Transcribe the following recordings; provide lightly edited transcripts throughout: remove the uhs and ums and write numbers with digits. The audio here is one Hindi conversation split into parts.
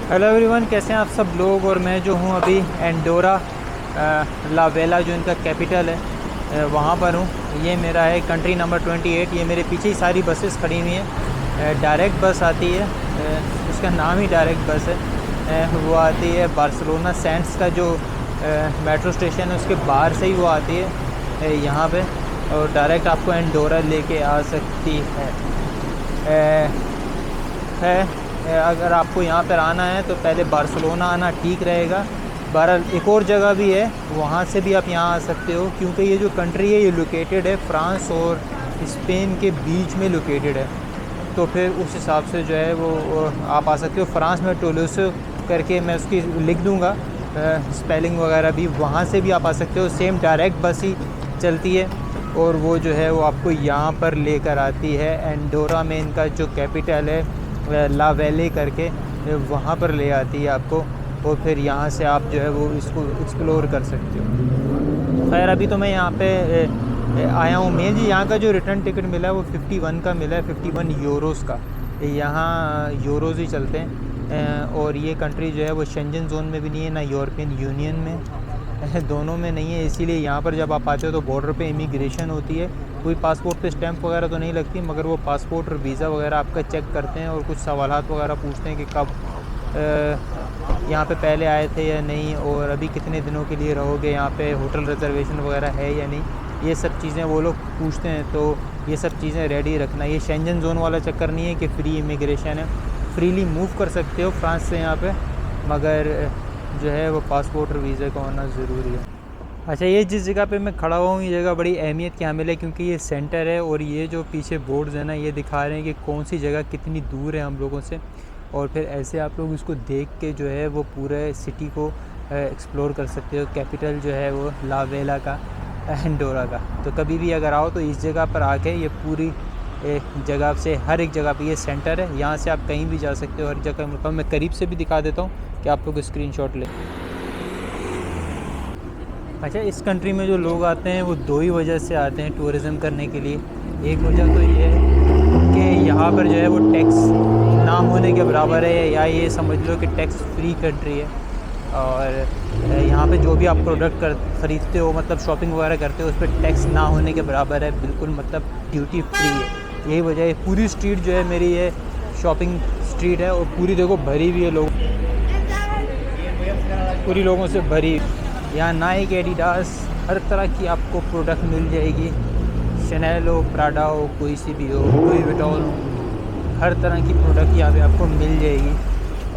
हेलो एवरीवन, कैसे हैं आप सब लोग। और मैं जो हूँ अभी एंडोरा ला वेला जो इनका कैपिटल है वहाँ पर हूँ। ये मेरा है कंट्री नंबर 28। ये मेरे पीछे ही सारी बसेस खड़ी हुई हैं। डायरेक्ट बस आती है, उसका नाम ही डायरेक्ट बस है। वो आती है बार्सिलोना सैंड्स का जो मेट्रो स्टेशन है उसके बाहर से ही वो आती है यहाँ पे, और डायरेक्ट आपको एंडोरा लेके आ सकती है। अगर आपको यहाँ पर आना है तो पहले बार्सिलोना आना ठीक रहेगा। बहरहाल एक और जगह भी है, वहाँ से भी आप यहाँ आ सकते हो, क्योंकि ये जो कंट्री है ये लोकेटेड है फ्रांस और स्पेन के बीच में लोकेटेड है। तो फिर उस हिसाब से जो है वो आप आ सकते हो। फ्रांस में टोलोसो करके मैं उसकी लिख दूँगा स्पेलिंग वगैरह भी, वहाँ से भी आप आ सकते हो। सेम डायरेक्ट बस ही चलती है और वो जो है वो आपको यहाँ पर लेकर आती है एंडोरा में। इनका जो कैपिटल है ला वेले करके, वहाँ पर ले आती है आपको, और फिर यहाँ से आप जो है वो इसको एक्सप्लोर कर सकते हो। खैर अभी तो मैं यहाँ पे आया हूँ। मैं जी यहाँ का जो रिटर्न टिकट मिला है वो 51 का मिला है, 51 यूरोज़ का। यहाँ यूरोज़ ही चलते हैं। और ये कंट्री जो है वो शेंजन जोन में भी नहीं है, ना यूरोपियन यूनियन में दोनों में नहीं है। इसीलिए यहाँ पर जब आप आते हो तो बॉर्डर पे इमिग्रेशन होती है। कोई पासपोर्ट पे स्टैंप वगैरह तो नहीं लगती, मगर वो पासपोर्ट और वीज़ा वगैरह आपका चेक करते हैं और कुछ सवालात वगैरह पूछते हैं कि कब यहाँ पे पहले आए थे या नहीं, और अभी कितने दिनों के लिए रहोगे यहाँ पे, होटल रिजर्वेशन वगैरह है या नहीं, ये सब चीज़ें वो लोग पूछते हैं। तो ये सब चीज़ें रेडी रखना। ये शेंजन जोन वाला चक्कर नहीं है कि फ्री इमिग्रेशन है, फ्रीली मूव कर सकते हो फ्रांस से यहाँ पे, मगर जो है वो पासपोर्ट और वीज़ा का होना ज़रूरी है। अच्छा, ये जिस जगह पे मैं खड़ा हुआ हूँ ये जगह बड़ी अहमियत की हामिल है, क्योंकि ये सेंटर है और ये जो पीछे बोर्ड्स हैं ना ये दिखा रहे हैं कि कौन सी जगह कितनी दूर है हम लोगों से, और फिर ऐसे आप लोग इसको देख के जो है वो पूरे सिटी को एक्सप्लोर कर सकते हो। कैपिटल जो है वो ला वेला का, एंडोरा का। तो कभी भी अगर आओ तो इस जगह पर आके ये पूरी जगह से, हर एक जगह पे ये सेंटर है, यहाँ से आप कहीं भी जा सकते हो हर जगह। मैं करीब से भी दिखा देता हूँ कि आप लोग स्क्रीनशॉट लें। अच्छा, इस कंट्री में जो लोग आते हैं वो दो ही वजह से आते हैं टूरिज़म करने के लिए। एक वजह तो ये है कि यहाँ पर जो है वो टैक्स ना होने के बराबर है, या ये समझ लो कि टैक्स फ्री कंट्री है। और यहाँ पे जो भी आप प्रोडक्ट ख़रीदते हो, मतलब शॉपिंग वगैरह करते हो, उस पर टैक्स ना होने के बराबर है, बिल्कुल मतलब ड्यूटी फ्री है। यही वजह है। पूरी स्ट्रीट जो है मेरी ये शॉपिंग स्ट्रीट है, और पूरी देखो भरी हुई है, लोग पूरी लोगों से भरी। यहाँ नाइक, एडिडास, हर तरह की आपको प्रोडक्ट मिल जाएगी। शनेल हो, प्राडा हो, कोई सी भी हो, लुई विटॉन हो, हर तरह की प्रोडक्ट यहाँ पे आपको मिल जाएगी,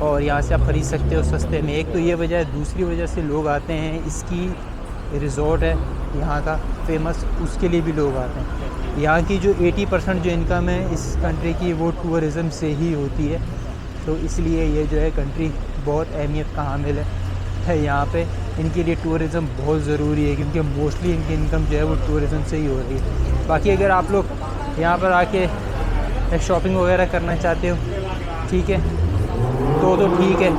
और यहाँ से आप ख़रीद सकते हो सस्ते में। एक तो ये वजह है। दूसरी वजह से लोग आते हैं, इसकी रिज़ॉर्ट है यहाँ का फेमस, उसके लिए भी लोग आते हैं। यहाँ की जो 80% जो इनकम है इस कंट्री की वो टूरिज़म से ही होती है। तो इसलिए ये जो है कंट्री बहुत अहमियत का हामिल है यहाँ पे। इनके लिए टूरिज़म बहुत ज़रूरी है, क्योंकि मोस्टली इनकी इनकम जो है वो टूरिज़म से ही हो रही है। बाकी अगर आप लोग यहाँ पर आके शॉपिंग वगैरह करना चाहते हो, ठीक है, तो ठीक है,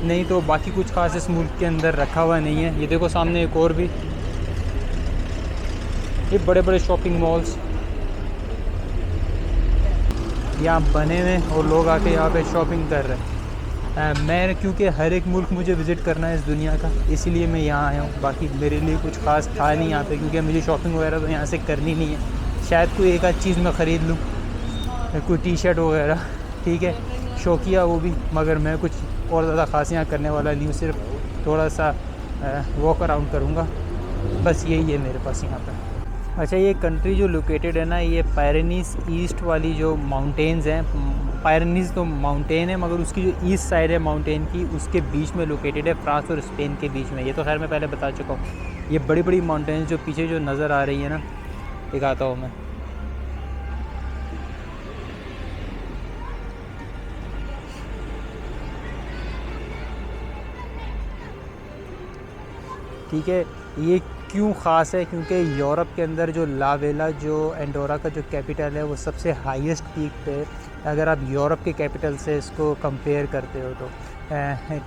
नहीं तो बाकी कुछ खास इस मुल्क के अंदर रखा हुआ नहीं है। ये देखो सामने एक और भी, ये बड़े बड़े शॉपिंग मॉल्स यहाँ बने हुए हैं और लोग आके यहाँ पे शॉपिंग कर रहे हैं। मैं क्योंकि हर एक मुल्क मुझे विज़िट करना है इस दुनिया का, इसीलिए मैं यहाँ आया हूँ। बाकी मेरे लिए कुछ ख़ास था नहीं यहाँ पे, क्योंकि मुझे शॉपिंग वगैरह तो यहाँ से करनी नहीं है। शायद कोई एक आध चीज़ मैं ख़रीद लूँ, कोई टी शर्ट वगैरह, ठीक है, शौकिया वो भी, मगर मैं कुछ और ज़्यादा ख़ास यहाँ करने वाला नहीं हूँ। सिर्फ थोड़ा सा वॉक अराउंड करूँगा, बस यही है मेरे पास यहाँ पर। अच्छा, ये कंट्री जो लोकेटेड है ना, ये पायरेनीज़ ईस्ट वाली जो माउंटेन्स हैं, पायरेनीज़ तो माउंटेन है मगर उसकी जो ईस्ट साइड है माउंटेन की, उसके बीच में लोकेटेड है, फ्रांस और स्पेन के बीच में। ये तो खैर मैं पहले बता चुका हूँ। ये बड़ी बड़ी माउंटेन्स जो पीछे जो नज़र आ रही है ना, दिखाता हूँ मैं। ठीक है, ये क्यों ख़ास है, क्योंकि यूरोप के अंदर जो ला वेला जो एंडोरा का जो कैपिटल है वो सबसे हाईएस्ट पीक पे है, अगर आप यूरोप के कैपिटल से इसको कंपेयर करते हो तो।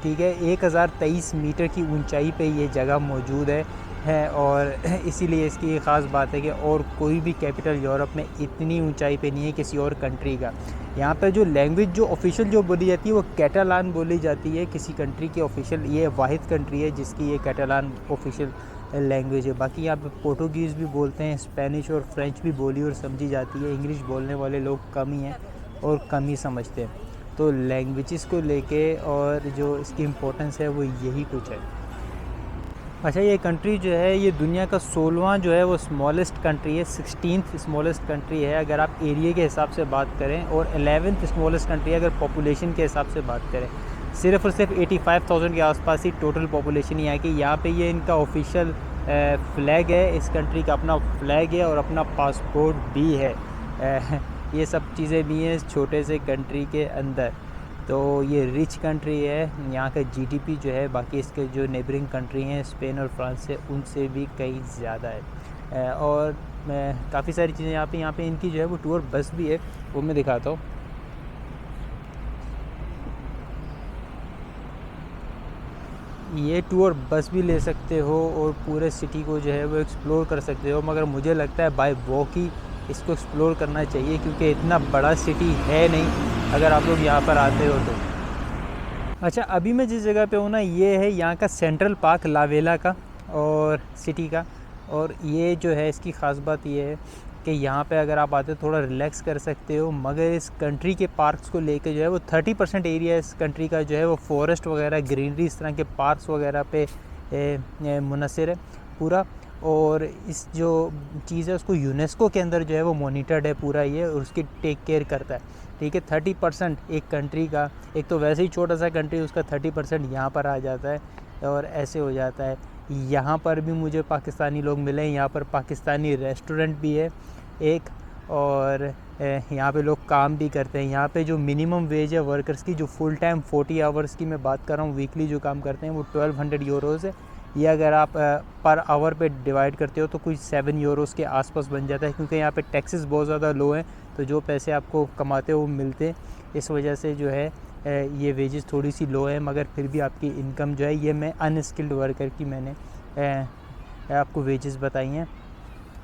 ठीक है, 1023 मीटर की ऊंचाई पे ये जगह मौजूद है। है, और इसीलिए इसकी ये ख़ास बात है कि और कोई भी कैपिटल यूरोप में इतनी ऊंचाई पे नहीं है किसी और कंट्री का। यहाँ पे जो लैंग्वेज जो ऑफिशियल जो बोली जाती है वो कैटालान बोली जाती है किसी कंट्री की ऑफिशियल, ये वाहिद कंट्री है जिसकी ये कैटालान ऑफिशियल लैंग्वेज है। बाकी यहाँ पे पोर्टुगीज़ भी बोलते हैं, स्पेनिश और फ्रेंच भी बोली और समझी जाती है। इंग्लिश बोलने वाले लोग कम ही हैं और कम ही समझते हैं। तो लैंग्वेजेस को लेके और जो इसकी इम्पोर्टेंस है वो यही कुछ है। अच्छा, ये कंट्री जो है ये दुनिया का 16वां जो है वो स्मॉलेस्ट कंट्री है, 16th स्मॉलेस्ट कंट्री है अगर आप एरिया के हिसाब से बात करें, और 11th स्मॉलेस्ट कंट्री है अगर पॉपुलेशन के हिसाब से बात करें। सिर्फ और सिर्फ 85,000 के आसपास ही टोटल पॉपुलेशन ही है कि यहाँ पे ये इनका ऑफिशियल फ्लैग है, इस कंट्री का अपना फ्लैग है और अपना पासपोर्ट भी है। ये सब चीज़ें भी हैं इस छोटे से कंट्री के अंदर। तो ये रिच कंट्री है, यहाँ का जीडीपी जो है बाकी इसके जो नेबरिंग कंट्री हैं स्पेन और फ्रांस से उनसे भी कहीं ज़्यादा है। और काफ़ी सारी चीज़ें यहाँ पे इनकी जो है वो टूर बस भी है, वो मैं दिखाता हूँ। ये टूर बस भी ले सकते हो और पूरे सिटी को जो है वो एक्सप्लोर कर सकते हो, मगर मुझे लगता है बाय वॉक ही इसको एक्सप्लोर करना चाहिए क्योंकि इतना बड़ा सिटी है नहीं अगर आप लोग यहाँ पर आते हो तो। अच्छा, अभी मैं जिस जगह पे हूँ ना, ये है यहाँ का सेंट्रल पार्क लावेला का और सिटी का। और ये जो है इसकी ख़ास बात ये है कि यहाँ पे अगर आप आते हो थोड़ा रिलैक्स कर सकते हो, मगर इस कंट्री के पार्क्स को लेके जो है वो 30% एरिया इस कंट्री का जो है वो फॉरेस्ट वगैरह, ग्रीनरी, इस तरह के पार्क्स वगैरह पे मुनहसर है पूरा। और इस जो चीज़ है उसको यूनेस्को के अंदर जो है वो मॉनिटर्ड है पूरा ये, और उसकी टेक केयर करता है। ठीक है, 30% एक कंट्री का, एक तो वैसे ही छोटा सा कंट्री, उसका 30% यहाँ पर आ जाता है और ऐसे हो जाता है। यहाँ पर भी मुझे पाकिस्तानी लोग मिले हैं, यहाँ पर पाकिस्तानी रेस्टोरेंट भी है एक, और यहाँ पे लोग काम भी करते हैं। यहाँ पे जो मिनिमम वेज है वर्कर्स की, जो फुल टाइम 40 आवर्स की मैं बात कर रहा हूँ, वीकली जो काम करते हैं, वो 1200 यूरोज़ है। ये अगर आप पर आवर पे डिवाइड करते हो तो कुछ 7 यूरोज़ के आसपास बन जाता है, क्योंकि यहाँ पे टैक्सेस बहुत ज़्यादा लो हैं, तो जो पैसे आपको कमाते हो वो मिलते हैं। इस वजह से जो है ये वेजेस थोड़ी सी लो है, मगर फिर भी आपकी इनकम जो है, ये मैं अनस्किल्ड वर्कर की मैंने आपको वेजेस बताई हैं।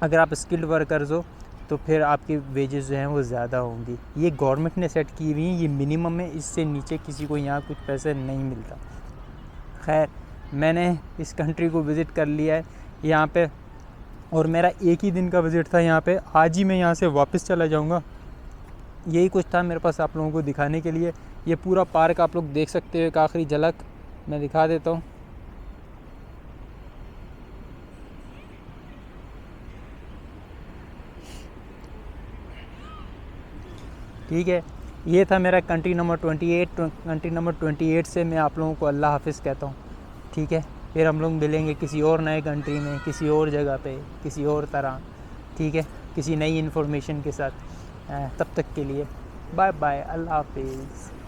अगर आप स्किल्ड वर्कर्स हो तो फिर आपकी वेजेस जो हैं वो ज़्यादा होंगी। ये गवर्नमेंट ने सेट की हुई हैं, ये मिनिमम है, इससे नीचे किसी को यहाँ कुछ पैसे नहीं मिलता। खैर, मैंने इस कंट्री को विज़िट कर लिया है यहाँ पे, और मेरा एक ही दिन का विज़िट था यहाँ पे। आज ही मैं यहाँ से वापस चला जाऊँगा। यही कुछ था मेरे पास आप लोगों को दिखाने के लिए। ये पूरा पार्क आप लोग देख सकते हो, एक आखिरी झलक मैं दिखा देता हूँ। ठीक है, ये था मेरा कंट्री नंबर 28। कंट्री नंबर 28 से मैं आप लोगों को अल्लाह हाफिज़ कहता हूँ। ठीक है, फिर हम लोग मिलेंगे किसी और नए कंट्री में, किसी और जगह पे, किसी और तरह। ठीक है, किसी नई इन्फॉर्मेशन के साथ। तब तक के लिए बाय बाय, अल्लाह हाफिज़।